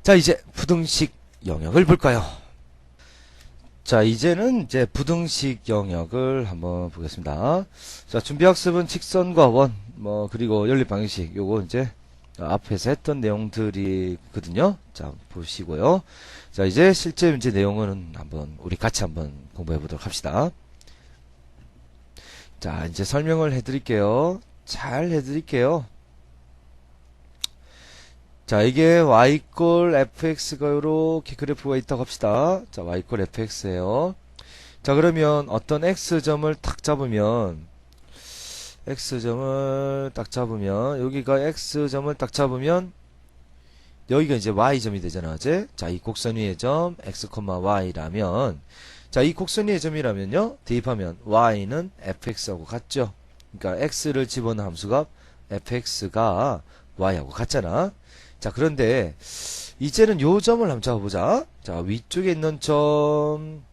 자, 이제 부등식 영역을 볼까요? 자, 이제는 이제 부등식 영역을 한번 보겠습니다. 자, 준비학습은 직선과 원, 그리고 연립방정식, 요거 이제 앞에서 했던 내용들이거든요. 자, 보시고요. 자, 이제 실제 문제 내용은 우리 같이 한번 공부해 보도록 합시다. 자, 이제 설명을 해드릴게요. 잘 해드릴게요. 자, 이게 y fx가 요렇게 그래프가 있다고 합시다. 자, y fx예요. 자, 그러면 어떤 x점을 딱 잡으면 여기가 x점을 딱 잡으면 여기가 이제 y점이 되잖아, 그제? 자, 이 곡선 위의 점 x, y라면, 자, 이 곡선 위의 점이라면요, 대입하면 y는 fx하고 같죠. 그러니까 x를 집어넣은 함수가 fx가 y하고 같잖아. 자, 그런데 이제는 요 점을 한번 잡아보자. 자, 위쪽에 있는 점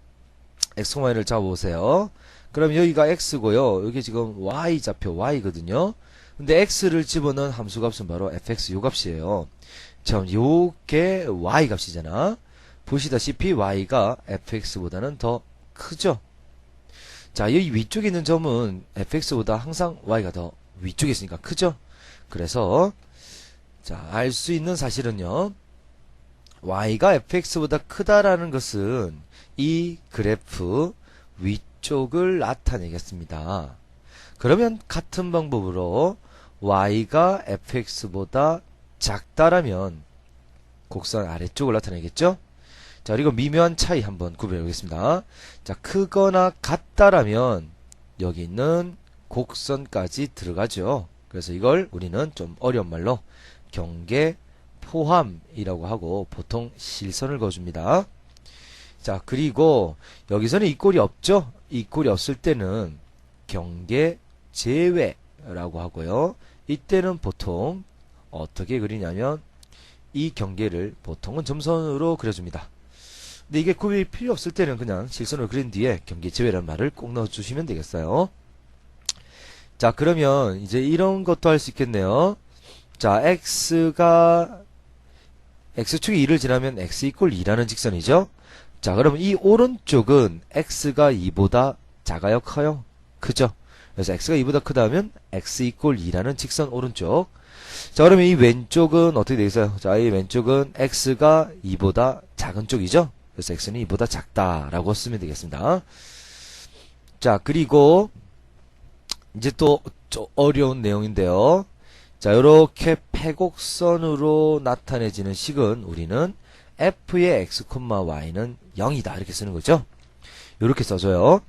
x, y를 잡아보세요. 그럼 여기가 x고요. 여기 지금 y 좌표 y거든요. 근데 x를 집어넣은 함수 값은 바로 fx 요 값이에요. 자, 요게 y 값이잖아. 보시다시피 y가 fx보다는 더 크죠. 자, 여기 위쪽에 있는 점은 fx보다 항상 y가 더 위쪽에 있으니까 크죠. 그래서 자, 알 수 있는 사실은요, y가 fx보다 크다라는 것은 이 그래프 위쪽을 나타내겠습니다. 그러면 같은 방법으로 y가 fx보다 작다라면 곡선 아래쪽을 나타내겠죠? 자, 그리고 미묘한 차이 한번 구별해 보겠습니다. 자, 크거나 같다라면 여기 있는 곡선까지 들어가죠. 그래서 이걸 우리는 좀 어려운 말로 경계 포함이라고 하고 보통 실선을 그어줍니다. 자, 그리고 여기서는 이 꼴이 없죠? 이 꼴이 없을 때는 경계 제외라고 하고요. 이때는 보통 어떻게 그리냐면 이 경계를 보통은 점선으로 그려줍니다. 근데 이게 구별이 필요 없을 때는 그냥 실선으로 그린 뒤에 경계 제외라는 말을 꼭 넣어주시면 되겠어요. 자, 그러면 이제 이런 것도 할 수 있겠네요. 자, x축이 2를 지나면 x 이퀄 2라는 직선이죠. 자, 그러면 이 오른쪽은 x가 2보다 작아요, 커요? 크죠? 그래서 x가 2보다 크다 하면 x 이퀄 2라는 직선 오른쪽. 자, 그러면 이 왼쪽은 어떻게 되겠어요? 자, 이 왼쪽은 x가 2보다 작은 쪽이죠? 그래서 x는 2보다 작다라고 쓰면 되겠습니다. 자, 그리고 이제 또 어려운 내용인데요. 자, 요렇게 패곡선으로 나타내지는 식은 우리는 f의 x, y는 0이다 이렇게 쓰는 거죠. 요렇게 써줘요.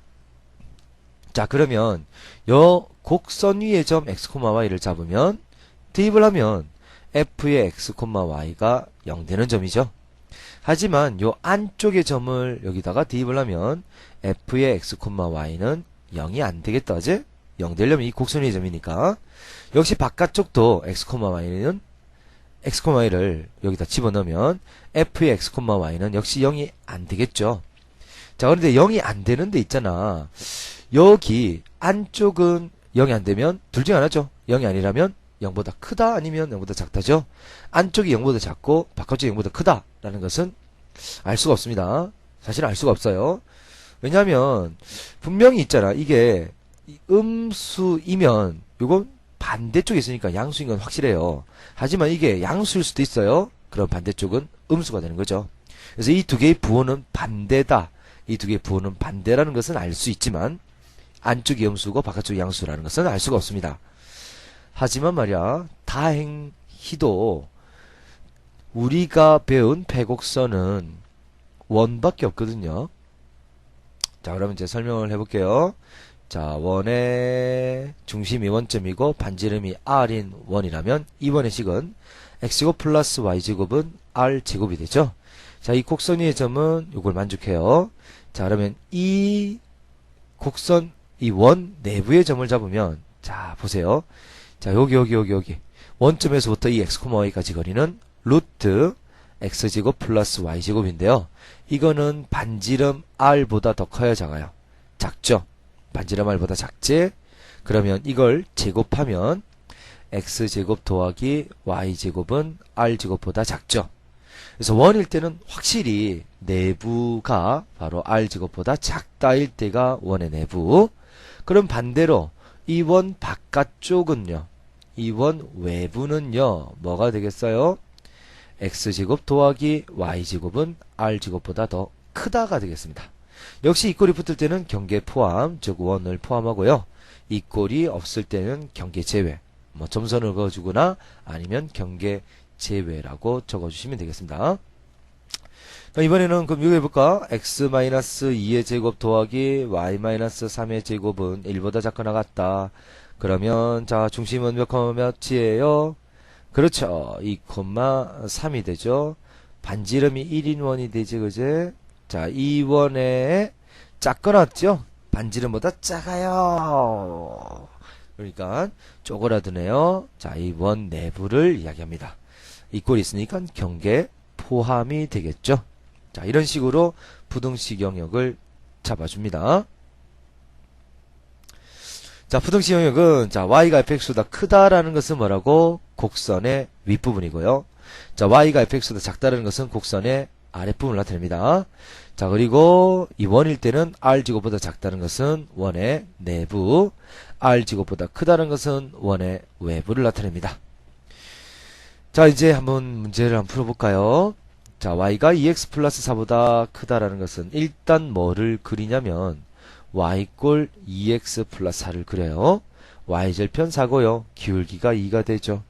자, 그러면 요 곡선 위의 점 x, y를 잡으면 대입을 하면 f의 x, y가 0 되는 점이죠. 하지만 요 안쪽의 점을 여기다가 대입을 하면 f의 x, y는 0이 안 되겠다, 그지? 0 되려면 이 곡선 위의 점이니까. 역시 바깥쪽도 x, y를 여기다 집어넣으면 f의 x, y는 역시 0이 안 되겠죠. 자, 그런데 0이 안 되는 데 있잖아. 여기 안쪽은 0이 안 되면 둘 중에 하나죠. 0이 아니라면 0보다 크다 아니면 0보다 작다죠. 안쪽이 0보다 작고 바깥쪽이 0보다 크다라는 것은 알 수가 없습니다. 사실은 알 수가 없어요. 왜냐하면 분명히 있잖아. 이게 음수이면 요건 반대쪽에 있으니까 양수인 건 확실해요. 하지만 이게 양수일 수도 있어요. 그럼 반대쪽은 음수가 되는 거죠. 그래서 이 두 개의 부호는 반대다. 이 두 개의 부호는 반대라는 것은 알 수 있지만 안쪽이 음수고 바깥쪽이 양수라는 것은 알 수가 없습니다. 하지만 말이야, 다행히도 우리가 배운 패곡선은 원밖에 없거든요. 자, 그러면 이제 설명을 해볼게요. 자, 원의 중심이 원점이고 반지름이 r인 원이라면 이 원의 식은 x제곱 플러스 y제곱은 r제곱이 되죠. 자, 이 곡선 위의 점은 이걸 만족해요. 자, 그러면 이 곡선, 이 원 내부의 점을 잡으면, 자, 보세요. 자, 여기 원점에서부터 이 x, y까지 거리는 루트 x제곱 플러스 y제곱인데요. 이거는 반지름 r보다 더 커요, 작아요? 작죠? 반지름 r보다 작지? 그러면 이걸 제곱하면 x제곱 더하기 y제곱은 r제곱보다 작죠? 그래서 원일 때는 확실히 내부가 바로 R제곱보다 작다일 때가 원의 내부. 그럼 반대로 이 원 바깥쪽은요. 이 원 외부는요. 뭐가 되겠어요? X제곱 더하기 Y제곱은 R제곱보다 더 크다가 되겠습니다. 역시 이 꼴이 붙을 때는 경계 포함, 즉 원을 포함하고요. 이 꼴이 없을 때는 경계 제외. 뭐 점선을 그어주거나 아니면 경계 제외라고 적어주시면 되겠습니다. 이번에는 그럼 이거 해볼까? x-2의 제곱 더하기 y-3의 제곱은 1보다 작거나 같다. 그러면 자 중심은 몇 콤마 몇이에요? 그렇죠. 2,3이 되죠. 반지름이 1인원이 되지, 그제? 자, 이 원에 작거나죠? 반지름보다 작아요. 그러니까 쪼그라드네요. 자, 이 원 내부를 이야기합니다. 이 꼴이 있으니까 경계 포함이 되겠죠. 자, 이런 식으로 부등식 영역을 잡아줍니다. 자, 부등식 영역은 자, y가 fx보다 크다라는 것은 뭐라고? 곡선의 윗부분이고요. 자, y가 fx보다 작다라는 것은 곡선의 아랫부분을 나타냅니다. 자, 그리고 이 원일 때는 r제곱보다 작다는 것은 원의 내부, r제곱보다 크다는 것은 원의 외부를 나타냅니다. 자, 이제 한번 문제를 한번 풀어볼까요? 자, y가 2x 플러스 4보다 크다라는 것은 일단 뭐를 그리냐면 y꼴 2x 플러스 4를 그려요. y절편 4고요. 기울기가 2가 되죠.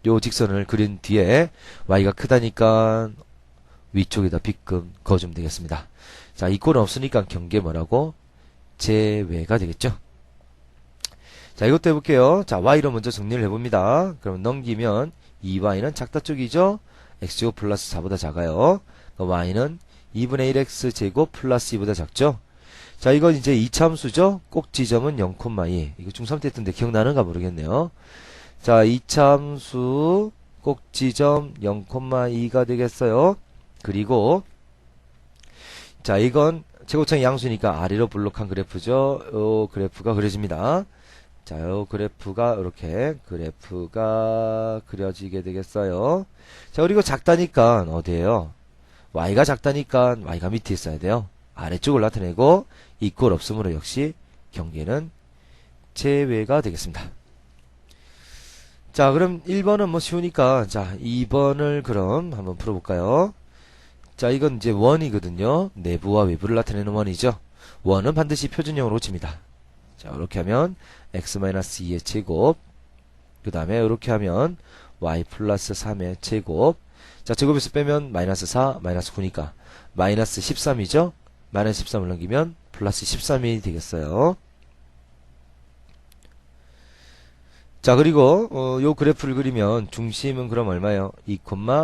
요 직선을 그린 뒤에 y가 크다니까 위쪽에다 빗금 그어주면 되겠습니다. 자, 이 꼴은 없으니까 경계 뭐라고? 제외가 되겠죠. 자, 이것도 해볼게요. 자, y로 먼저 정리를 해봅니다. 그럼 넘기면 2y는 작다 쪽이죠. x제곱 플러스 4보다 작아요. y는 2분의 1x 제곱 플러스 2보다 작죠. 자, 이건 이제 이차함수죠. 꼭 지점은 0,2. 이거 중3 때 했던데 기억나는가 모르겠네요. 자, 이차함수 꼭 지점 0,2가 되겠어요. 그리고 자, 이건 제곱창의 양수니까 아래로 블록한 그래프죠. 요 그래프가 그려집니다. 자, 요 그래프가 이렇게 그래프가 그려지게 되겠어요. 자, 그리고 작다니까 어디에요? y가 작다니까 y가 밑에 있어야 돼요. 아래쪽을 나타내고 이 꼴 없으므로 역시 경계는 제외가 되겠습니다. 자, 그럼 1번은 뭐 쉬우니까 자, 2번을 그럼 한번 풀어볼까요? 자, 이건 이제 원이거든요. 내부와 외부를 나타내는 원이죠. 원은 반드시 표준형으로 칩니다. 자, 이렇게 하면 x-2의 제곱, 그 다음에 이렇게 하면 y 플러스 3의 제곱. 자, 제곱에서 빼면 마이너스 4, 마이너스 9니까 마이너스 13이죠. 마이너스 13을 넘기면 플러스 13이 되겠어요. 자, 그리고 요 그래프를 그리면 중심은 그럼 얼마예요? 2,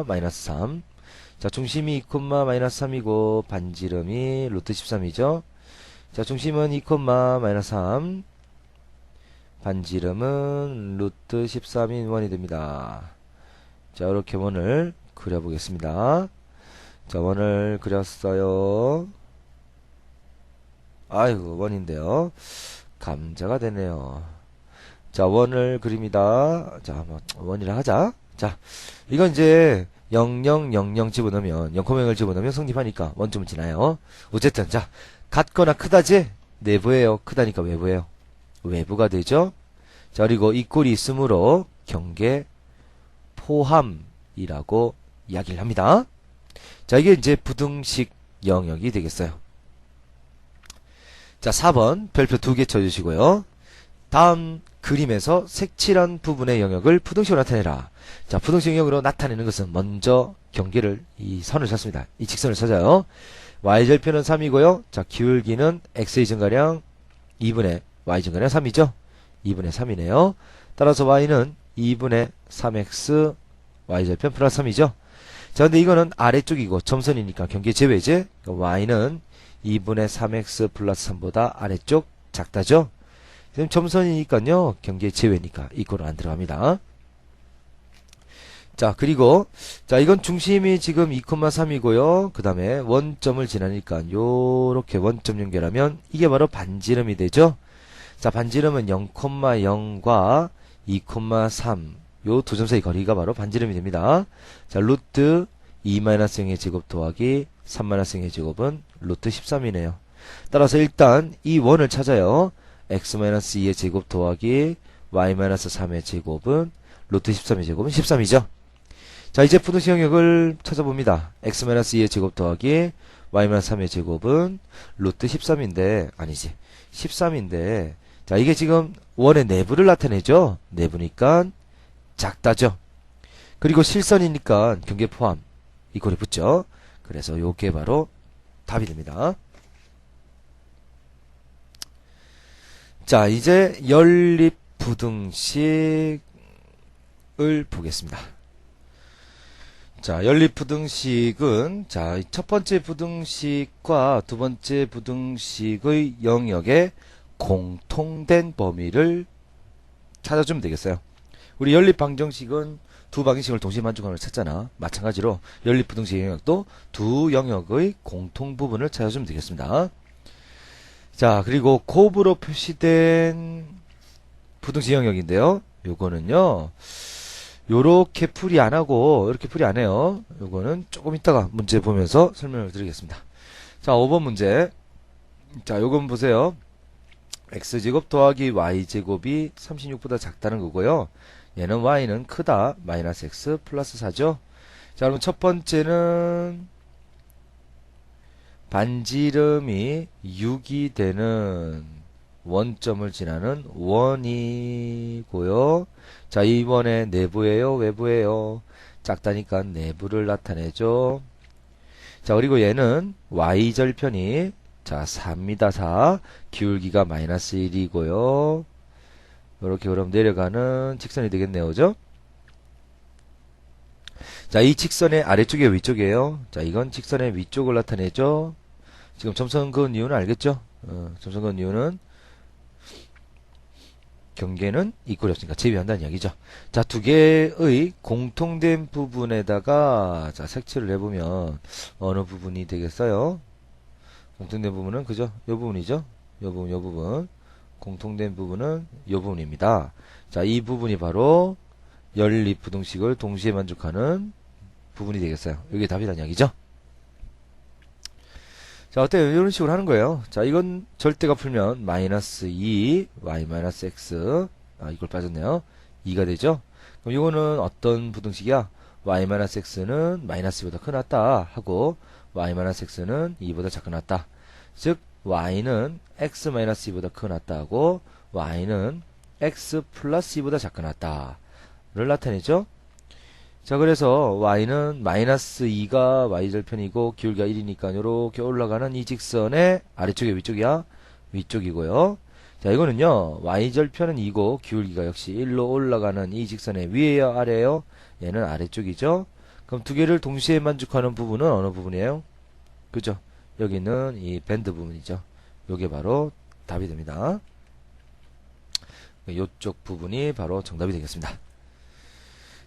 마이너스 3. 자, 중심이 2, 마이너스 3이고 반지름이 루트 13이죠. 자, 중심은 2, 마이너스 3. 반지름은 루트 13인 원이 됩니다. 자, 이렇게 원을 그려보겠습니다. 자, 원을 그렸어요. 아이고, 원인데요. 감자가 되네요. 자, 원을 그립니다. 자, 뭐, 원이라 하자. 자, 이건 이제 0000 집어넣으면 0,0을 집어넣으면 성립하니까 원점을 지나요. 어쨌든 자, 같거나 크다지? 내부예요. 크다니까 외부예요. 외부가 되죠. 자, 그리고 이 꼴이 있으므로 경계 포함이라고 이야기를 합니다. 자, 이게 이제 부등식 영역이 되겠어요. 자, 4번 별표 2개 쳐주시고요. 다음 그림에서 색칠한 부분의 영역을 부등식으로 나타내라. 자, 부등식 영역으로 나타내는 것은 먼저 경계를 이 선을 찾습니다. 이 직선을 찾아요. y절편은 3이고요. 자, 기울기는 x의 증가량 2분의 y 증가량 3이죠. 2분의 3이네요. 따라서 y는 2분의 3x y절편 플러스 3이죠. 자, 근데 이거는 아래쪽이고 점선이니까 경계 제외지. 그러니까 y는 2분의 3x 플러스 3보다 아래쪽 작다죠. 지금 점선이니까요. 경계 제외니까 이 꼴은 안 들어갑니다. 자, 그리고 자, 이건 중심이 지금 2,3이고요. 그 다음에 원점을 지나니까 요렇게 원점 연결하면 이게 바로 반지름이 되죠. 자, 반지름은 0,0과 2,3 요 두 점 사이 거리가 바로 반지름이 됩니다. 자, 루트 2-0의 제곱 더하기 3-0의 제곱은 루트 13이네요. 따라서 일단 이 원을 찾아요. x-2의 제곱 더하기 y-3의 제곱은 루트 13의 제곱은 13이죠. 자, 이제 부등식 영역을 찾아봅니다. x-2의 제곱 더하기 y-3의 제곱은 루트 13인데, 아니지, 13인데, 자, 이게 지금 원의 내부를 나타내죠? 내부니까 작다죠? 그리고 실선이니까 경계 포함, 이꼴이 붙죠? 그래서 요게 바로 답이 됩니다. 자, 이제 연립부등식을 보겠습니다. 자, 연립부등식은, 자, 첫 번째 부등식과 두 번째 부등식의 영역에 공통된 범위를 찾아주면 되겠어요. 우리 연립방정식은 두 방정식을 동시에 만족하는 걸 찾잖아. 마찬가지로 연립부등식 영역도 두 영역의 공통 부분을 찾아주면 되겠습니다. 자, 그리고 곱으로 표시된 부등식 영역인데요. 요거는요, 요렇게 풀이 안 하고, 이렇게 풀이 안 해요. 요거는 조금 이따가 문제 보면서 설명을 드리겠습니다. 자, 5번 문제. 자, 요건 보세요. x제곱 더하기 y제곱이 36보다 작다는 거고요. 얘는 y는 크다. 마이너스 x 플러스 4죠. 자, 그럼 첫 번째는 반지름이 6이 되는 원점을 지나는 원이고요. 자, 이 원의 내부예요, 외부예요? 작다니까 내부를 나타내죠. 자, 그리고 얘는 y절편이 자, 4입니다. 4. 기울기가 마이너스 1이고요. 이렇게 그럼 내려가는 직선이 되겠네요. 그죠? 자, 이 직선의 아래쪽이에요, 위쪽이에요? 자, 이건 직선의 위쪽을 나타내죠. 지금 점선 그은 이유는 알겠죠? 점선 그은 이유는 경계는 이꼴이 없으니까 제비한다는 이야기죠. 자, 두 개의 공통된 부분에다가 자, 색칠을 해보면 어느 부분이 되겠어요? 공통된 부분은 그죠? 요 부분이죠? 요 부분. 공통된 부분은 요 부분입니다. 자, 이 부분이 바로 연립부등식을 동시에 만족하는 부분이 되겠어요. 이게 답이란 이야기죠? 자, 어때요? 이런 식으로 하는 거예요. 자, 이건 절대가 풀면 마이너스 2, y 마이너스 x. 이걸 빠졌네요. 2가 되죠? 그럼 이거는 어떤 부등식이야? y 마이너스 x는 마이너스 2보다 크났다 하고 y 마이너스 x는 2보다 작거났다. 즉 y는 x 마이너스 2보다 크났다 하고 y는 x 플러스 2보다 작거났다를 나타내죠. 자, 그래서 y는 마이너스 2가 y절편이고 기울기가 1이니까 이렇게 올라가는 이 직선의 아래쪽이 위쪽이야? 위쪽이고요. 자, 이거는요, y절편은 2고 기울기가 역시 1로 올라가는 이 직선의 위에요, 아래에요? 얘는 아래쪽이죠. 그럼 두 개를 동시에 만족하는 부분은 어느 부분이에요? 그죠? 여기는 이 밴드 부분이죠. 요게 바로 답이 됩니다. 요쪽 부분이 바로 정답이 되겠습니다.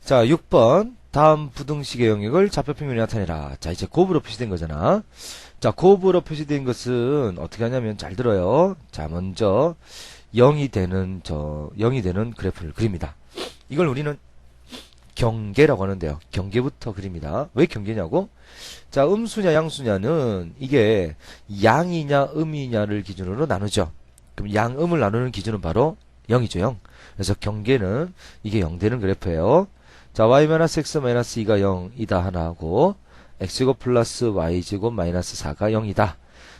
자, 6번. 다음 부등식의 영역을 좌표평면에 나타내라. 자, 이제 곱으로 표시된 거잖아. 자, 곱으로 표시된 것은 어떻게 하냐면 잘 들어요. 자, 먼저 0이 되는 그래프를 그립니다. 이걸 우리는 경계라고 하는데요. 경계부터 그립니다. 왜 경계냐고? 자, 음수냐 양수냐는 이게 양이냐 음이냐를 기준으로 나누죠. 그럼 양, 음을 나누는 기준은 바로 0이죠, 0. 그래서 경계는 이게 0 되는 그래프예요. 자, y-x-2가 0이다 하나 하고 x제곱 플러스 y제곱 마이너스 4가 0이다.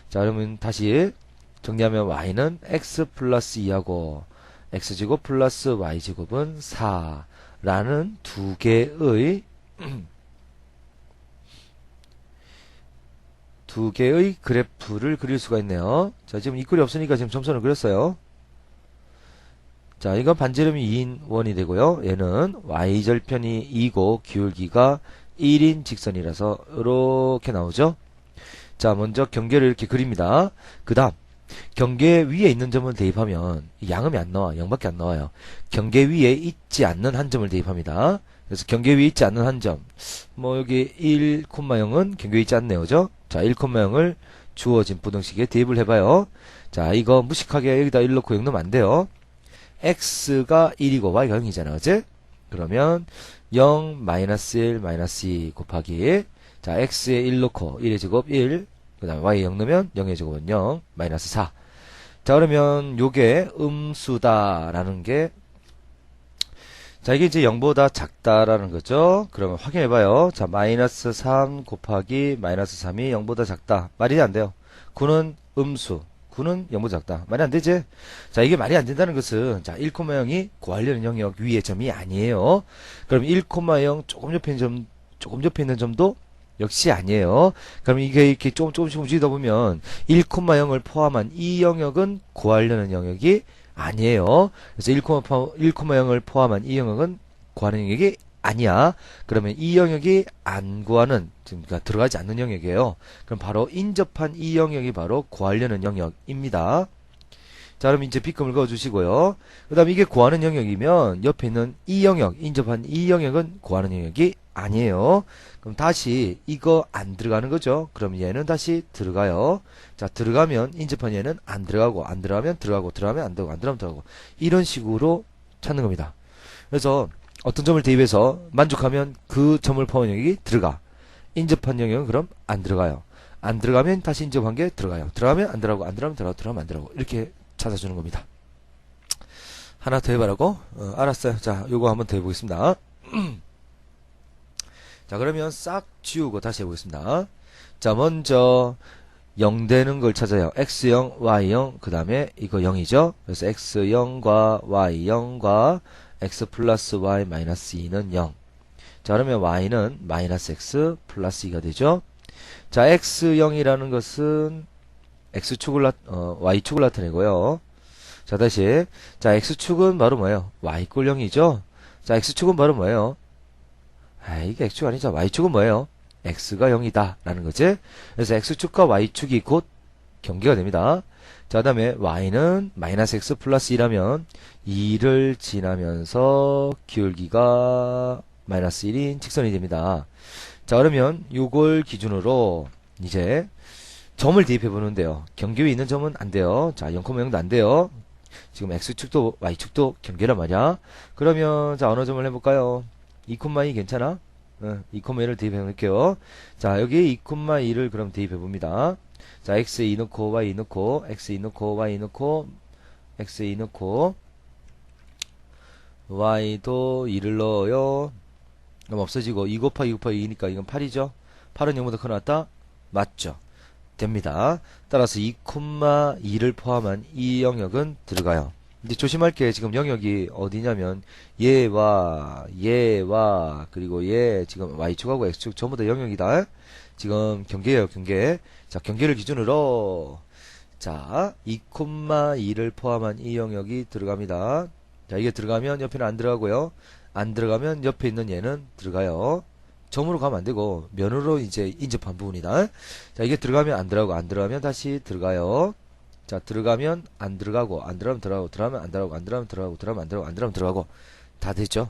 자, 그러면 다시 정리하면 y는 x 플러스 2하고 x제곱 플러스 y제곱은 4라는 두 개의 그래프를 그릴 수가 있네요. 자, 지금 이 꼴이 없으니까 지금 점선을 그렸어요. 자, 이건 반지름이 2인 원이 되고요. 얘는 y절편이 2고 기울기가 1인 직선이라서 이렇게 나오죠. 자, 먼저 경계를 이렇게 그립니다. 그 다음 경계 위에 있는 점을 대입하면 양음이 안 나와. 0밖에 안 나와요. 경계 위에 있지 않는 한 점을 대입합니다. 그래서 경계 위에 있지 않는 한 점, 뭐 여기 1,0은 경계에 있지 않네요. 그죠? 자, 1,0을 주어진 부등식에 대입을 해봐요. 자, 이거 무식하게 여기다 1 넣고 0 넣으면 안 돼요. x가 1이고 y가 0이잖아. 그치? 그러면 0, 마이너스 1, 마이너스 2 곱하기 자, x에 1 넣고 1의 제곱 1, 그 다음에 y에 0 넣으면 0의 제곱은 0, 마이너스 4. 자, 그러면 요게 음수다라는 게, 자, 이게 이제 0보다 작다라는 거죠. 그러면 확인해봐요. 자, 마이너스 3 곱하기 마이너스 3이 0보다 작다. 말이 안 돼요. 9는 음수. 9는 0보다 작다. 말이 안 되지? 자, 이게 말이 안 된다는 것은, 자, 1,0이 구하려는 영역 위의 점이 아니에요. 그럼 1,0 조금 옆에 있는 점도 역시 아니에요. 그럼 이게 이렇게 조금씩 움직이다 보면 1,0을 포함한 이 영역은 구하려는 영역이 아니에요. 그래서 1,0을 포함한 이 영역은 구하는 영역이 아니야. 그러면 이 영역이 안 구하는, 그러니까 들어가지 않는 영역이에요. 그럼 바로 인접한 이 영역이 바로 구하려는 영역입니다. 자, 그럼 이제 B금을 그어주시고요. 그 다음 이게 구하는 영역이면 옆에 있는 이 영역, 인접한 이 영역은 구하는 영역이 아니에요. 그럼 다시 이거 안 들어가는 거죠. 그럼 얘는 다시 들어가요. 자, 들어가면 인접한 얘는 안 들어가고, 안 들어가면 들어가고, 들어가면 안 들어가고, 안 들어가면 들어가고, 이런 식으로 찾는 겁니다. 그래서 어떤 점을 대입해서 만족하면 그 점을 포함한 영역이 들어가. 인접한 영역은 그럼 안 들어가요. 안 들어가면 다시 인접한 게 들어가요. 들어가면 안 들어가고, 안 들어가면 들어가고, 들어가면 안 들어가고, 이렇게 찾아주는 겁니다. 하나 더 해봐라고? 알았어요. 자, 요거 한번 더 해보겠습니다. 자, 그러면 싹 지우고 다시 해보겠습니다. 자, 먼저 0 되는 걸 찾아요. x0, y0, 그 다음에 이거 0이죠. 그래서 x0과 y0과 x 플러스 y 마이너스 2는 0. 자, 그러면 y는 마이너스 x 플러스 2가 되죠. 자, x0이라는 것은 y축을 나타내고요. 자, 다시. 자, x축은 바로 뭐예요? y 꼴 0이죠? 자, x축은 바로 뭐예요? 이게 x축 아니죠. y축은 뭐예요? x가 0이다. 라는 거지. 그래서 x축과 y축이 곧 경계가 됩니다. 자, 그 다음에 y는 마이너스 x 플러스 2라면 2를 지나면서 기울기가 마이너스 1인 직선이 됩니다. 자, 그러면 요걸 기준으로 이제 점을 대입해 보는데요. 경계 위에 있는 점은 안 돼요. 자, 0,0도 안 돼요. 지금 x축도 y축도 경계란 말이야. 그러면 자, 어느 점을 해볼까요? 2,2 괜찮아? 2,1을 대입해 볼게요. 자, 여기 2,2를 그럼 대입해 봅니다. 자, x 2 넣고 y 2 넣고 x 2 넣고 y 2 넣고 x 2 넣고 y도 2를 넣어요. 그럼 없어지고 2 곱하기 2 곱하기 2니까 이건 8이죠. 8은 0보다 커 나왔다? 맞죠. 됩니다. 따라서 2,2를 포함한 이 영역은 들어가요. 이제 조심할 게 지금 영역이 어디냐면 얘와 그리고 얘 지금 y축하고 x축 전부 다 영역이다. 지금 경계예요, 경계. 자, 경계를 기준으로 자, 2,2를 포함한 이 영역이 들어갑니다. 자, 이게 들어가면 옆에는 안 들어가고요. 안 들어가면 옆에 있는 얘는 들어가요. 점으로 가면 안 되고 면으로 이제 인접한 부분이다. 자, 이게 들어가면 안 들어가고 안 들어가면 다시 들어가요. 자, 들어가면 안 들어가고 안 들어가면 들어가고 들어가면 안 들어가고 안 들어가면 들어가고 들어가면 안 들어가고 안 들어가면 들어가고 다 됐죠.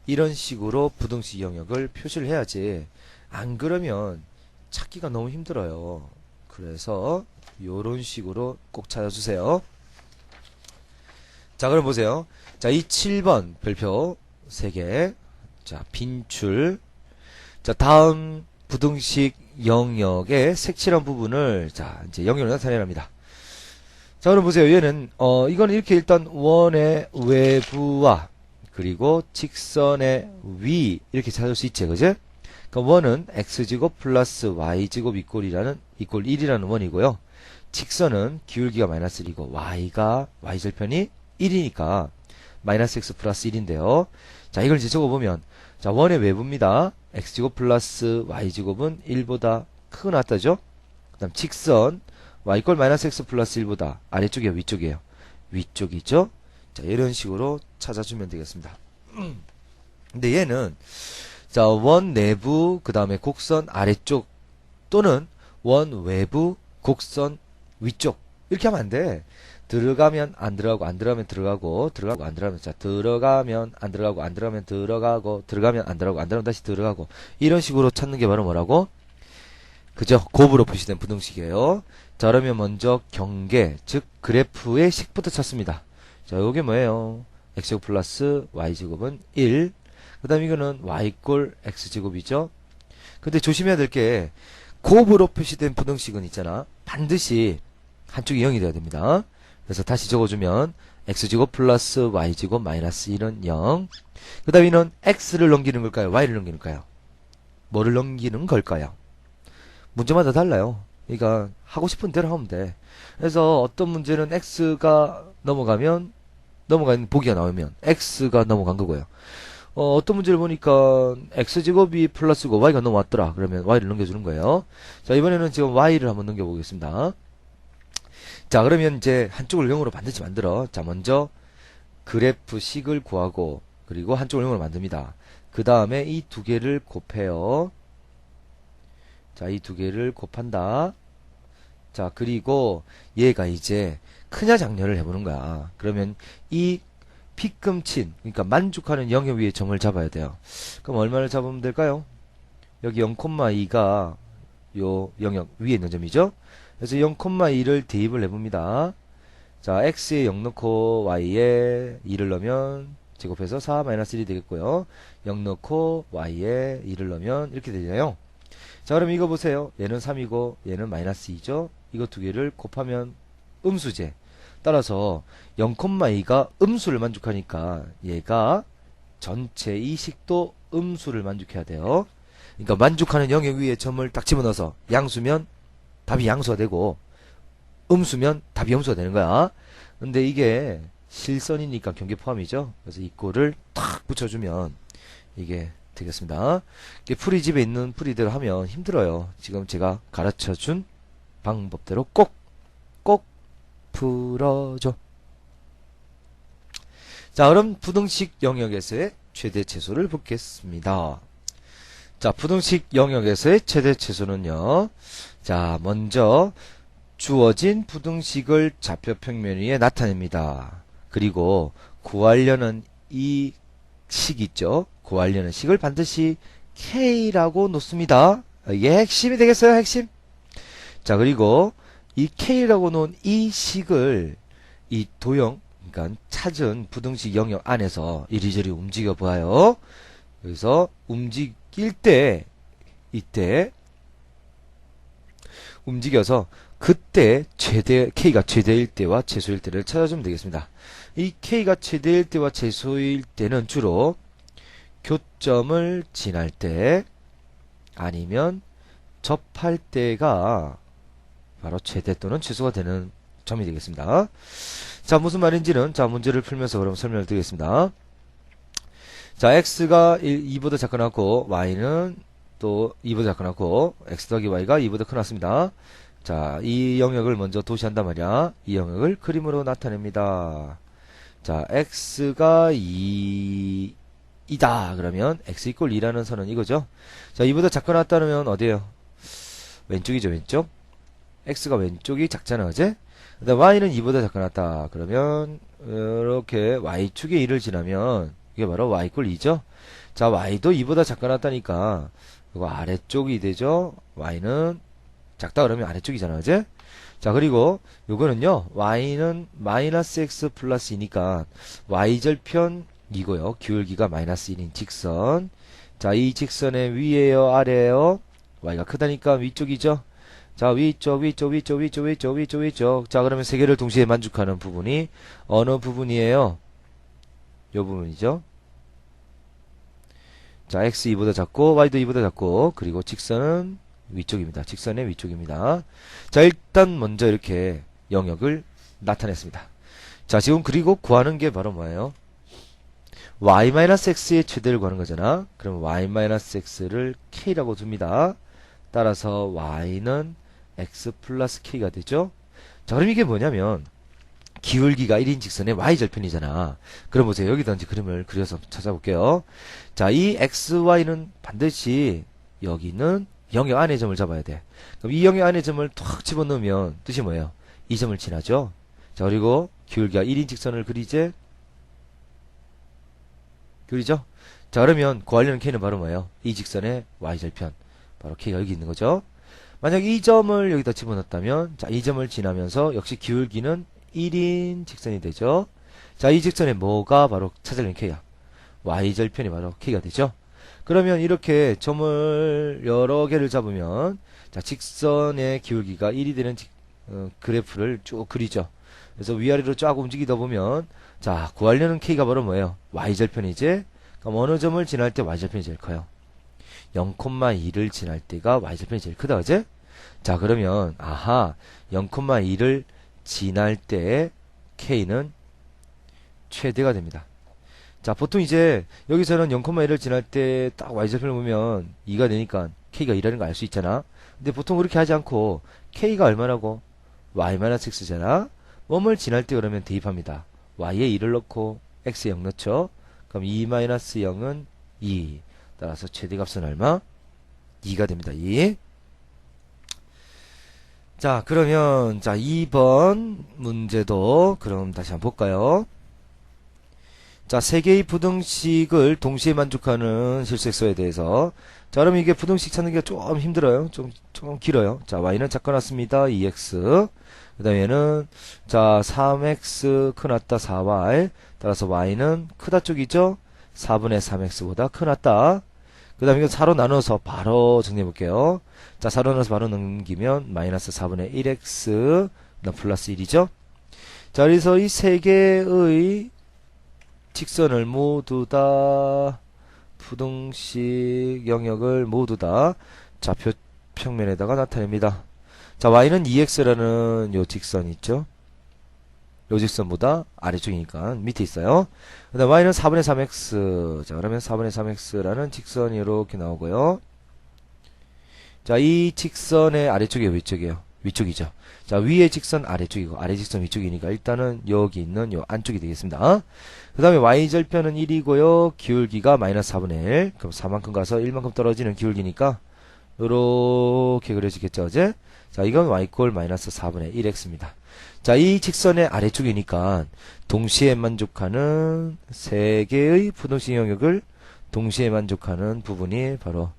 이런 식으로 부등식 영역을 표시를 해야지. 안 그러면 찾기가 너무 힘들어요. 그래서 요런 식으로 꼭 찾아주세요. 자, 그럼 보세요. 자, 이 7번 별표 3개. 자, 빈줄. 자, 다음 부등식 영역의 색칠한 부분을 자, 이제 영역을 나타내랍니다. 자, 그럼 보세요. 얘는 이거는 이렇게 일단 원의 외부와 그리고 직선의 위 이렇게 찾을 수 있지, 그지? 그럼 원은 x제곱 플러스 y제곱 이꼴 1이라는 원이고요. 직선은 기울기가 마이너스 1이고 y가 y절편이 1이니까 마이너스 x 플러스 1인데요. 자, 이걸 이제 적어보면 자, 원의 외부입니다. x제곱 플러스 y제곱은 1보다 크고 낫다죠? 그 다음 직선 y꼴 마이너스 x 플러스 1보다 아래쪽이에요, 위쪽이에요? 위쪽이죠? 자, 이런 식으로 찾아주면 되겠습니다. 근데 얘는 자, 원 내부 그 다음에 곡선 아래쪽 또는 원 외부 곡선 위쪽 이렇게 하면 안 돼. 들어가면 안 들어가고 안 들어가면 들어가고 들어가고 안 들어가면 자, 들어가면 안 들어가고 안 들어가면 들어가고 들어가면 안 들어가고 안 들어가면 다시 들어가고 이런 식으로 찾는 게 바로 뭐라고? 그죠? 곱으로 표시된 부등식이에요. 자, 그러면 먼저 경계, 즉 그래프의 식부터 찾습니다. 자, 요게 뭐예요? x제곱 플러스 y제곱은 1. 그 다음 이거는 y꼴 x제곱이죠. 근데 조심해야 될 게 곱으로 표시된 부등식은 있잖아. 반드시 한쪽이 0이 돼야 됩니다. 그래서 다시 적어주면 x제곱 플러스 y제곱 마이너스 1은 0. 그 다음에는 x를 넘기는 걸까요? y를 넘기는 걸까요? 뭐를 넘기는 걸까요? 문제마다 달라요. 그러니까 하고 싶은 대로 하면 돼. 그래서 어떤 문제는 x가 넘어가면 넘어간 보기가 나오면 x가 넘어간 거고요. 어떤 문제를 보니까 x제곱이 플러스고 y가 넘어왔더라. 그러면 y를 넘겨주는 거예요. 자, 이번에는 지금 y를 한번 넘겨보겠습니다. 자, 그러면 이제 한쪽을 0으로 반드시 만들어. 자, 먼저 그래프식을 구하고 그리고 한쪽을 0으로 만듭니다. 그 다음에 이 두 개를 곱해요. 자, 이 두 개를 곱한다. 자, 그리고 얘가 이제 크냐 작냐를 해보는 거야. 그러면 이 빗금친, 그러니까 만족하는 영역 위에 점을 잡아야 돼요. 그럼 얼마를 잡으면 될까요? 여기 0,2가 요 영역 위에 있는 점이죠. 그래서 0,2를 대입을 해봅니다. 자, x에 0 넣고 y에 2를 넣으면 제곱해서 4-1이 되겠고요. 0 넣고 y에 2를 넣으면 이렇게 되잖아요. 자, 그럼 이거 보세요. 얘는 3이고 얘는 마이너스 2죠. 이거 두 개를 곱하면 음수제. 따라서 0,2가 음수를 만족하니까 얘가 전체 이 식도 음수를 만족해야 돼요. 그러니까 만족하는 영역 위에 점을 딱 집어넣어서 양수면 답이 양수가 되고 음수면 답이 음수가 되는 거야. 근데 이게 실선이니까 경계 포함이죠. 그래서 이 꼴을 탁 붙여주면 이게 되겠습니다. 이게 풀이집에 있는 풀이대로 하면 힘들어요. 지금 제가 가르쳐준 방법대로 꼭 풀어줘. 자, 그럼 부등식 영역에서의 최대 최소를 보겠습니다. 자, 부등식 영역에서의 최대 최소는요. 자, 먼저 주어진 부등식을 좌표 평면 위에 나타냅니다. 그리고 구하려는 이 식 있죠. 구하려는 식을 반드시 K라고 놓습니다. 이게 핵심이 되겠어요, 핵심. 자, 그리고 이 K라고 놓은 이 식을 이 도형, 그러니까 찾은 부등식 영역 안에서 이리저리 움직여 봐요. 그래서 움직일 때, 이때 움직여서 그때 K가 최대일 때와 최소일 때를 찾아주면 되겠습니다. 이 K가 최대일 때와 최소일 때는 주로 교점을 지날 때 아니면 접할 때가 바로 최대 또는 최소가 되는 점이 되겠습니다. 자, 무슨 말인지는 자, 문제를 풀면서 그럼 설명을 드리겠습니다. 자, x가 2보다 작거나고 y는 또 2보다 작거나고 x 더하기 y가 2보다 크났습니다. 자, 이 영역을 먼저 도시한단 말이야. 이 영역을 그림으로 나타냅니다. 자, x가 2이다. 그러면 x 이퀄 2라는 선은 이거죠. 자, 2보다 작거나 따르면 어디에요? 왼쪽이죠, 왼쪽. x가 왼쪽이 작잖아, 그제? 그 다음 y는 2보다 작거나 그러면 이렇게 y축에 1을 지나면 이게 바로 y 이퀄 2죠. 자, y도 2보다 작거나 이거 아래쪽이 되죠. y는 작다 그러면 아래쪽이잖아, 그제? 자, 그리고 요거는요, y는 마이너스 x 플러스 2니까 y절편 이고요. 기울기가 마이너스 1인 직선. 자, 이 직선의 위에요, 아래에요? y가 크다니까 위쪽이죠. 자, 위쪽. 자, 그러면 세 개를 동시에 만족하는 부분이 어느 부분이에요? 요 부분이죠. 자, x 2보다 작고 y도 2보다 작고 그리고 직선은 위쪽입니다. 직선의 위쪽입니다. 자, 일단 먼저 이렇게 영역을 나타냈습니다. 자, 지금 그리고 구하는 게 바로 뭐예요? y-x의 최대를 구하는 거잖아. 그럼 y-x를 k라고 둡니다. 따라서 y는 x 플러스 k가 되죠. 자, 그럼 이게 뭐냐면 기울기가 1인 직선의 y절편이잖아. 그럼 보세요. 여기다 그림을 그려서 찾아볼게요. 자, 이 xy는 반드시 여기는 영역 안의 점을 잡아야 돼. 그럼 이 영역 안의 점을 탁 집어넣으면 뜻이 뭐예요? 이 점을 지나죠. 자, 그리고 기울기가 1인 직선을 그리죠. 자, 그러면 구하려는 k는 바로 뭐예요? 이 직선의 y절편. 바로 k가 여기 있는 거죠. 만약 이 점을 여기다 집어넣었다면, 자, 이 점을 지나면서 역시 기울기는 1인 직선이 되죠. 자, 이 직선의 뭐가 바로 찾으려는 k야? y절편이 바로 k가 되죠. 그러면 이렇게 점을 여러 개를 잡으면 자, 직선의 기울기가 1이 되는 그래프를 쭉 그리죠. 그래서 위아래로 쫙 움직이다 보면 자, 구하려는 K가 바로 뭐예요? Y절편이지? 그럼 어느 점을 지날 때 Y절편이 제일 커요? 0,2를 지날 때가 Y절편이 제일 크다, 그제? 자, 그러면 아하, 0,2를 지날 때 K는 최대가 됩니다. 자, 보통 이제 여기서는 0,1을 지날 때 딱 Y절편을 보면 2가 되니까 K가 2라는 거 알 수 있잖아. 근데 보통 그렇게 하지 않고 K가 얼마라고? Y-X잖아. 웜을 지날 때 그러면 대입합니다. Y에 2를 넣고 X에 0 넣죠. 그럼 2-0은 2. 따라서 최대값은 얼마? 2가 됩니다. 2. 자, 그러면 자 2번 문제도 그럼 다시 한번 볼까요? 자, 세 개의 부등식을 동시에 만족하는 실수액소에 대해서. 자, 그럼 이게 부등식 찾는 게 좀 힘들어요. 좀 길어요. 자, y는 작가놨습니다. 2x. 그 다음에 얘는, 자, 3x 크났다 4y. 따라서 y는 크다 쪽이죠? 4분의 3x보다 크났다. 그 다음에 이거 4로 나눠서 바로 정리해 볼게요. 자, 4로 나눠서 바로 넘기면 마이너스 4분의 1x, 플러스 1이죠? 자, 그래서 이 세 개의 직선을 모두 다 부등식 영역을 모두 다 좌표 평면에다가 나타냅니다. 자, y는 2x라는 요 직선 있죠? 요 직선보다 아래쪽이니까 밑에 있어요. 그 다음 y는 4분의 3x. 자, 그러면 4분의 3x라는 직선이 이렇게 나오고요. 자, 이 직선의 아래쪽이에요, 위쪽이에요? 위쪽이죠. 자, 위의 직선 아래쪽이고 아래 직선 위쪽이니까 일단은 여기 있는 요 안쪽이 되겠습니다. 그 다음에 y절편은 1이고요. 기울기가 마이너스 4분의 1. 그럼 4만큼 가서 1만큼 떨어지는 기울기니까 요렇게 그려지겠죠, 어제? 자, 이건 y 꼴 마이너스 4분의 1x입니다. 자, 이 직선의 아래쪽이니까 동시에 만족하는 세 개의 부등식 영역을 동시에 만족하는 부분이 바로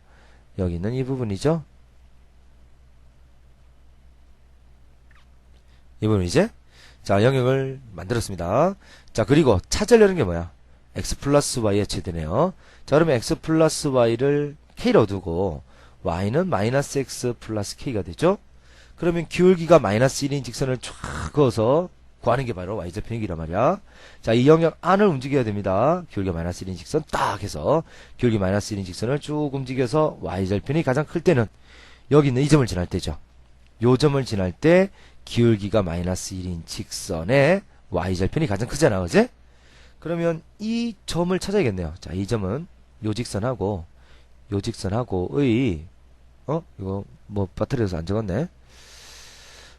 여기 있는 이 부분이죠. 이 부분이지? 자, 영역을 만들었습니다. 자, 그리고 찾으려는 게 뭐야? x 플러스 y의 최대네요. 자, 그러면 x 플러스 y를 k로 두고 y는 마이너스 x 플러스 k가 되죠? 그러면 기울기가 마이너스 1인 직선을 쫙 그어서 구하는 게 바로 y절편이란 말이야. 자, 이 영역 안을 움직여야 됩니다. 기울기가 마이너스 1인 직선 딱 해서 기울기 마이너스 1인 직선을 쭉 움직여서 y절편이 가장 클 때는 여기 있는 이 점을 지날 때죠. 요 점을 지날 때 기울기가 마이너스 1인 직선의 y절편이 가장 크잖아, 그지? 그러면 이 점을 찾아야겠네요. 자, 이 점은 요 직선하고의 이거 뭐 빠뜨려서 안 적었네.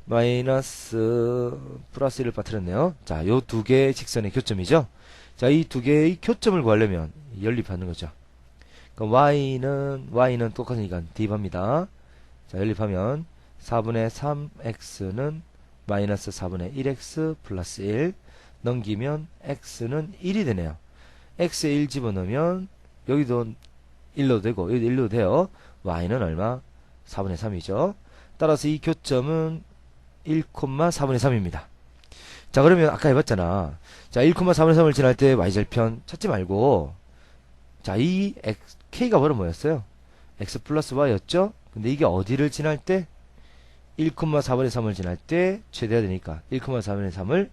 마이너스 플러스 1을 빠뜨렸네요. 자, 요 두 개의 직선의 교점이죠. 자, 이 두 개의 교점을 구하려면 연립하는 거죠. 그럼 y는 똑같으니까 대입합니다. 자, 연립하면 4분의 3x는 마이너스 4분의 1x 플러스 1 넘기면 x는 1이 되네요. x에 1 집어넣으면 여기도 1로 되고 여기도 1로 돼요. y는 얼마? 4분의 3이죠. 따라서 이 교점은 1,4분의 3입니다. 자, 그러면 아까 해봤잖아. 자, 1,4분의 3을 지날 때 y절편 찾지 말고 자, 이 k가 바로 뭐였어요? x 플러스 y였죠? 근데 이게 어디를 지날 때? 1,4분의 3을 지날 때 최대가 되니까 1,4분의 3을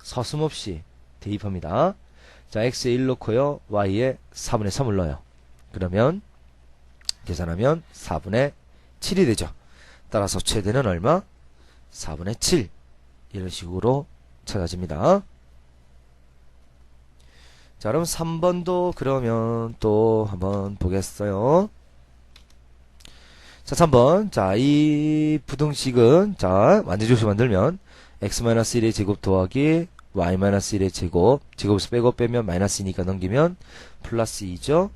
서슴없이 대입합니다. 자, x에 1 넣고요. y에 4분의 3을 넣어요. 그러면 계산하면 4분의 7이 되죠. 따라서 최대는 얼마? 4분의 7. 이런 식으로 찾아집니다. 자, 그럼 3번도 그러면 또 한번 보겠어요. 자, 3번. 자, 이 부등식은, 자, 완전조식 만들면, x-1의 제곱 더하기 y-1의 제곱, 제곱에서 빼고 빼면 마이너스 2니까 넘기면 플러스 2죠.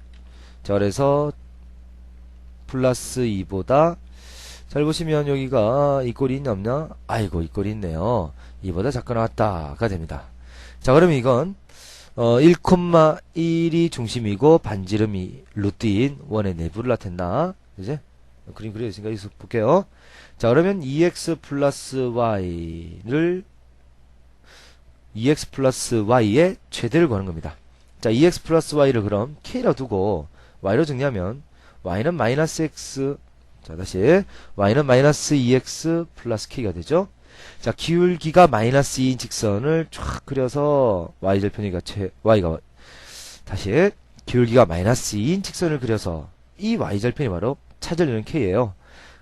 자, 그래서 플러스 2보다, 잘 보시면 여기가 이 꼴이 있나 없나? 아이고, 이 꼴이 있네요. 2보다 작거 나왔다가 됩니다. 자, 그러면 이건, 1,1이 중심이고 반지름이 루트인 원의 내부를 나타낸다. 그지? 그림 그려있으니까 여기서 볼게요. 자, 그러면 2x 플러스 y의 최대를 구하는 겁니다. 자, 2x 플러스 y를 그럼 k라 두고 y로 정리하면 y는 마이너스 x, 자 다시 y는 마이너스 2x 플러스 k가 되죠. 자 기울기가 마이너스 2인 직선을 쫙 그려서 y절편이가 y가 다시 기울기가 마이너스 2인 직선을 그려서 이 y절편이 바로 찾으려는 k예요.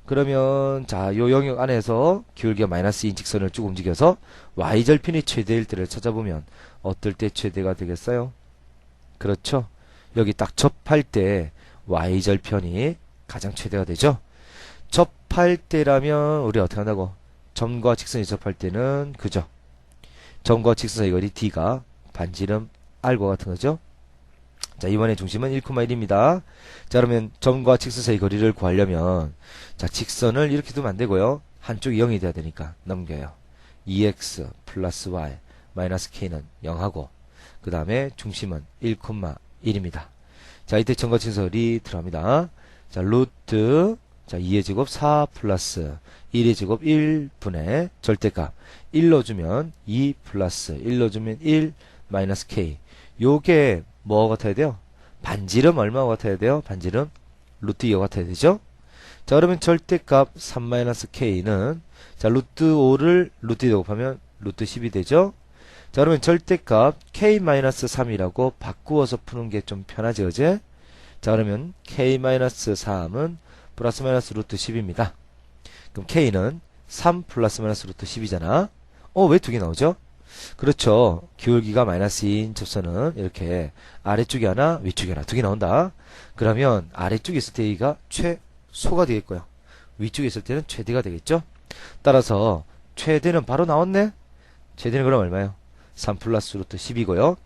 그러면 자 요 영역 안에서 기울기가 마이너스 2인 직선을 쭉 움직여서 y절편이 최대일 때를 찾아보면 어떨 때 최대가 되겠어요? 그렇죠. 여기 딱 접할 때 y절편이 가장 최대가 되죠. 접할 때라면 우리 어떻게 한다고? 점과 직선이 접할 때는 그죠. 점과 직선 사이 거리 d가 반지름 r과 같은 거죠. 자 이번에 중심은 1,1입니다. 자 그러면 점과 직선 사이 거리를 구하려면 자 직선을 이렇게 두면 안되고요. 한쪽이 0이 돼야 되니까 넘겨요. 2x 플러스 y 마이너스 k는 0하고 그 다음에 중심은 1,1입니다. 자 이때 점과 직선이 들어갑니다. 자 루트 자 2의 제곱 4 플러스 1의 제곱 1분의 절대값 1로 주면 2 플러스 1로 주면 1 마이너스 k. 요게 뭐가 같아야 돼요? 반지름 얼마가 같아야 돼요? 반지름 루트 2가 같아야 되죠? 자 그러면 절대값 3 마이너스 k는 자 루트 5를 루트 2 곱하면 루트 10이 되죠? 자 그러면 절대값 k 마이너스 3이라고 바꾸어서 푸는 게 좀 편하지 어제? 자 그러면 k 마이너스 3은 플러스 마이너스 루트 10입니다. 그럼 k는 3 플러스 마이너스 루트 10이잖아. 왜 두 개 나오죠? 그렇죠. 기울기가 마이너스 2인 접선은 이렇게 아래쪽이 하나 위쪽이 하나 두 개 나온다. 그러면 아래쪽에 있을 때 A가 최소가 되겠고요. 위쪽에 있을 때는 최대가 되겠죠. 따라서 최대는 바로 나왔네. 최대는 그럼 얼마예요? 3 플러스 루트 10이고요.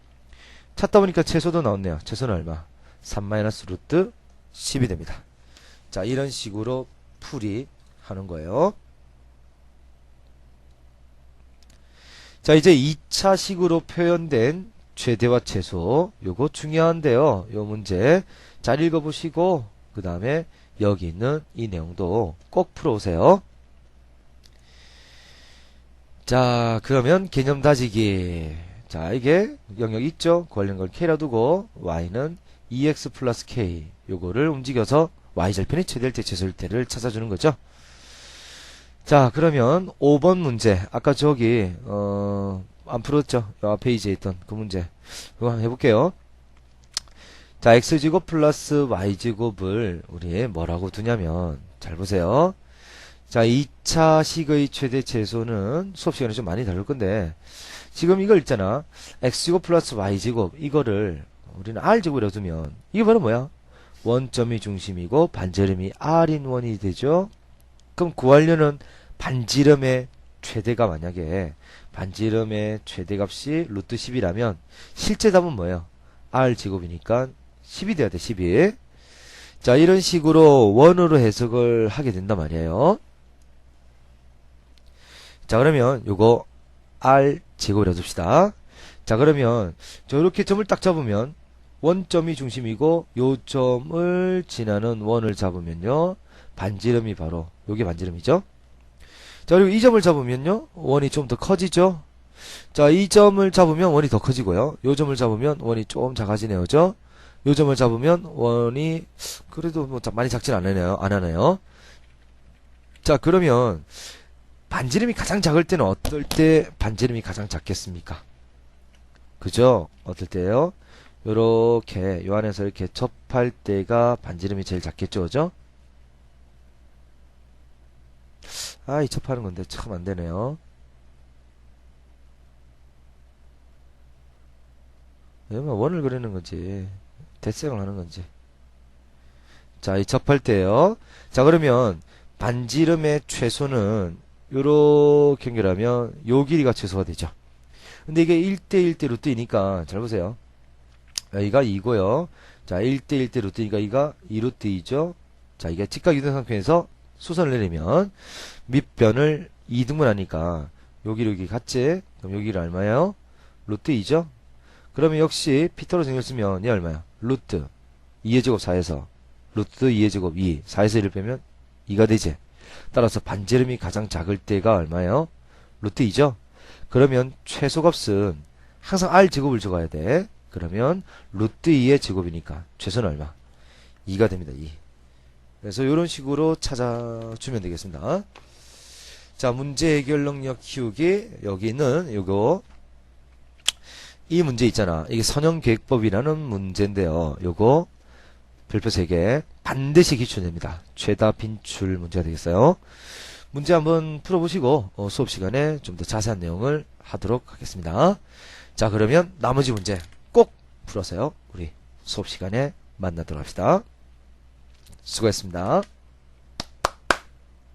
찾다 보니까 최소도 나왔네요. 최소는 얼마? 3 마이너스 루트 10이 됩니다. 자 이런 식으로 풀이 하는 거예요. 자 이제 2차 식으로 표현된 최대와 최소 요거 중요한데요. 요 문제 잘 읽어보시고 그 다음에 여기 있는 이 내용도 꼭 풀어오세요. 자 그러면 개념 다지기. 자 이게 영역 있죠. 관련 걸 k라 두고 y는 2x 플러스 k 요거를 움직여서 y절편이 최대일 때 최소일 때를 찾아주는 거죠. 자 그러면 5번 문제 아까 저기 안 풀었죠. 요 페이지에 있던 그 문제 그거 한번 해볼게요. 자 x제곱 플러스 y제곱을 우리 뭐라고 두냐면 잘 보세요. 자 2차 식의 최대 최소는 수업 시간에 좀 많이 다룰 건데 지금 이거 있잖아. x제곱 플러스 y제곱 이거를 우리는 r제곱이라고 두면 이게 바로 뭐야? 원점이 중심이고 반지름이 r인 원이 되죠. 그럼 구하려는 반지름의 최대가 만약에 반지름의 최대값이 루트 10이라면 실제 답은 뭐예요? r제곱이니까 10이 돼야 돼. 10이. 자 이런 식으로 원으로 해석을 하게 된단 말이에요. 자 그러면 요거 r제곱이라고 둡시다. 자 그러면 저렇게 점을 딱 잡으면 원점이 중심이고 요 점을 지나는 원을 잡으면요 반지름이 바로 요게 반지름이죠. 자 그리고 이 점을 잡으면요 원이 좀 더 커지죠. 자 이 점을 잡으면 원이 더 커지고요. 요 점을 잡으면 원이 좀 작아지네요. 그죠? 요 점을 잡으면 원이 그래도 뭐 많이 작진 않으네요. 안 하네요. 자 그러면 반지름이 가장 작을 때는 어떨 때 반지름이 가장 작겠습니까? 그죠? 어떨 때요? 요렇게 요 안에서 이렇게 접할 때가 반지름이 제일 작겠죠. 그죠? 이 접하는 건데 참 안 되네요. 이러면 원을 그리는 건지 대칭을 하는 건지. 자, 이 접할 때요. 자, 그러면 반지름의 최소는 요렇게 연결하면 요 길이가 최소가 되죠. 근데 이게 1대1대 루트이니까 잘 보세요. 여기가 2고요. 자, 1대1대 루트니까 이가 2루트 2죠. 자, 이게 직각유등상편에서 수선을 내리면 밑변을 2등분하니까 여기 같지? 그럼 여기를 얼마예요? 루트 2죠? 그러면 역시 피터로 정의를 쓰면 얘 얼마야? 루트 2의 제곱 4에서 루트 2의 제곱 2 4에서 1을 빼면 2가 되지. 따라서 반지름이 가장 작을 때가 얼마예요? 루트 2죠? 그러면 최소값은 항상 r제곱을 적어야 돼. 그러면 루트 2의 제곱이니까 최소는 얼마? 2가 됩니다. 2. 그래서 이런 식으로 찾아주면 되겠습니다. 자, 문제 해결 능력 키우기. 여기는 요거 이 문제 있잖아. 이게 선형계획법이라는 문제인데요. 요거 별표 3개 반드시 기출됩니다. 최다 빈출 문제가 되겠어요. 문제 한번 풀어보시고 수업 시간에 좀 더 자세한 내용을 하도록 하겠습니다. 자, 그러면 나머지 문제 꼭 풀어서요. 우리 수업 시간에 만나도록 합시다. 수고했습니다.